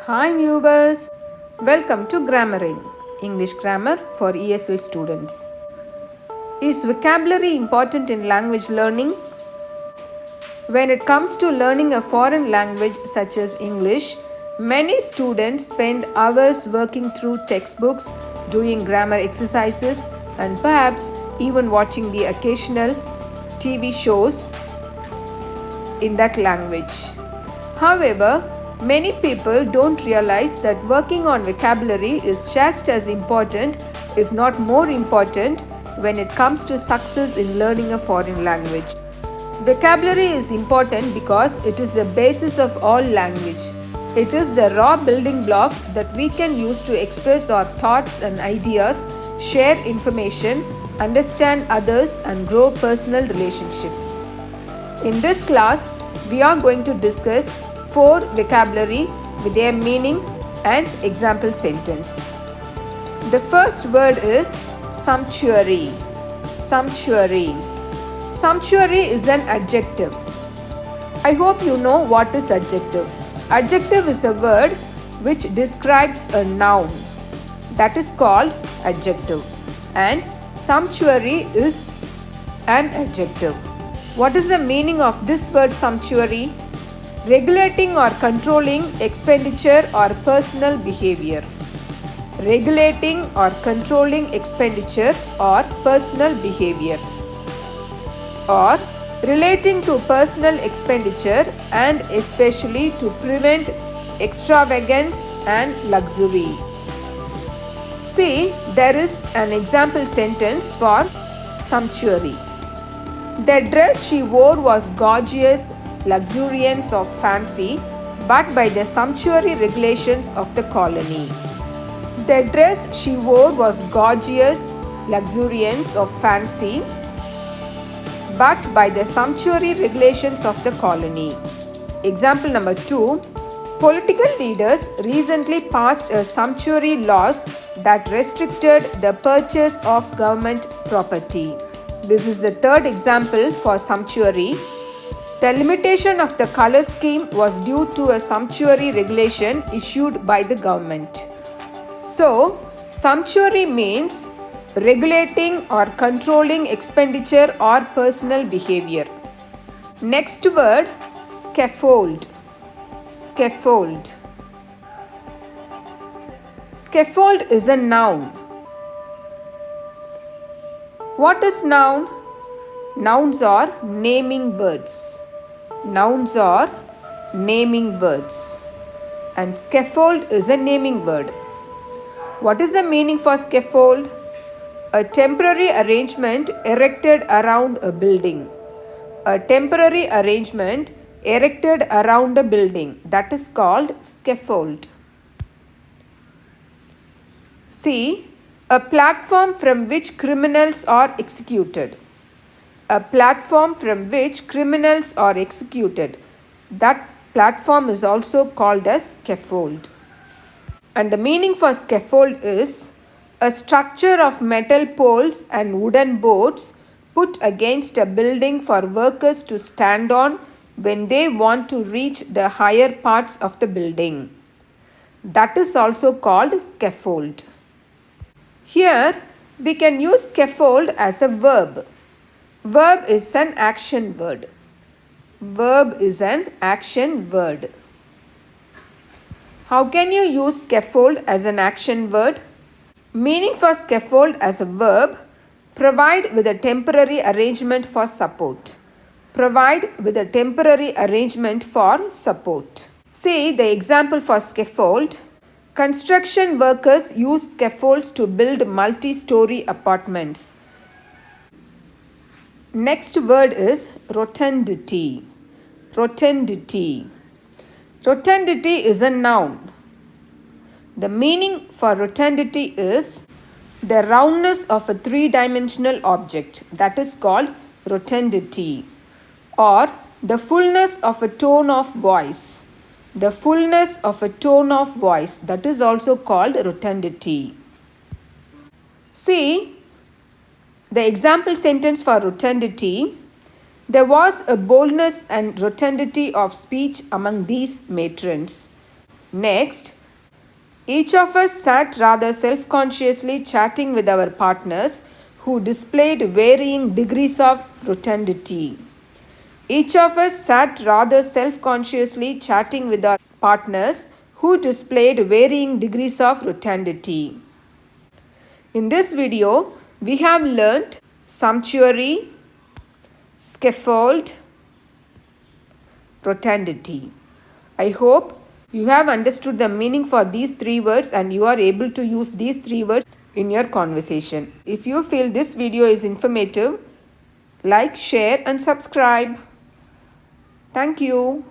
Hi viewers, welcome to GrammarENG, English grammar for ESL students. Is vocabulary important in language learning? When it comes to learning a foreign language such as English, many students spend hours working through textbooks, doing grammar exercises, and perhaps even watching the occasional TV shows in that language. However, many people don't realize that working on vocabulary is just as important, if not more important, when it comes to success in learning a foreign language. Vocabulary is important because it is the basis of all language. It is the raw building blocks that we can use to express our thoughts and ideas, share information, understand others, and grow personal relationships. In this class, we are going to discuss 4 vocabulary with their meaning and example sentence. The first word is sumptuary. Sumptuary. Sumptuary is an adjective. I hope you know what is adjective. Adjective is a word which describes a noun. That is called adjective. And sumptuary is an adjective. What is the meaning of this word sumptuary? Regulating or controlling expenditure or personal behavior. Regulating or controlling expenditure or personal behavior. Or relating to personal expenditure and especially to prevent extravagance and luxury. See, there is an example sentence for sumptuary. The dress she wore was gorgeous, luxuriance of fancy, but by the sumptuary regulations of the colony. The dress she wore was gorgeous, luxuriance of fancy, but by the sumptuary regulations of the colony. Example number 2. Political leaders recently passed a sumptuary laws that restricted the purchase of government property. This is the third example for sumptuary. The limitation of the color scheme was due to a sumptuary regulation issued by the government. So, sumptuary means regulating or controlling expenditure or personal behavior. Next word, scaffold. Scaffold. Scaffold is a noun. What is noun? Nouns are naming words. Nouns are naming words. And scaffold is a naming word. What is the meaning for scaffold? A temporary arrangement erected around a building. A temporary arrangement erected around a building. That is called scaffold. See, a platform from which criminals are executed. A platform from which criminals are executed. That platform is also called as scaffold. And the meaning for scaffold is a structure of metal poles and wooden boards put against a building for workers to stand on when they want to reach the higher parts of the building. That is also called scaffold. Here, we can use scaffold as a verb. Verb is an action word. Verb is an action word. How can you use scaffold as an action word? Meaning for scaffold as a verb, provide with a temporary arrangement for support. Provide with a temporary arrangement for support. See the example for scaffold. Construction workers use scaffolds to build multi-story apartments. Next word is rotundity. Rotundity. Rotundity is a noun. The meaning for rotundity is the roundness of a three-dimensional object. That is called rotundity. Or the fullness of a tone of voice. The fullness of a tone of voice. That is also called rotundity. See the example sentence for rotundity. There was a boldness and rotundity of speech among these matrons. Next, each of us sat rather self-consciously chatting with our partners who displayed varying degrees of rotundity. Each of us sat rather self-consciously chatting with our partners who displayed varying degrees of rotundity. In this video, we have learnt sumptuary, scaffold, rotundity. I hope you have understood the meaning for these three words and you are able to use these three words in your conversation. If you feel this video is informative, like, share and subscribe. Thank you.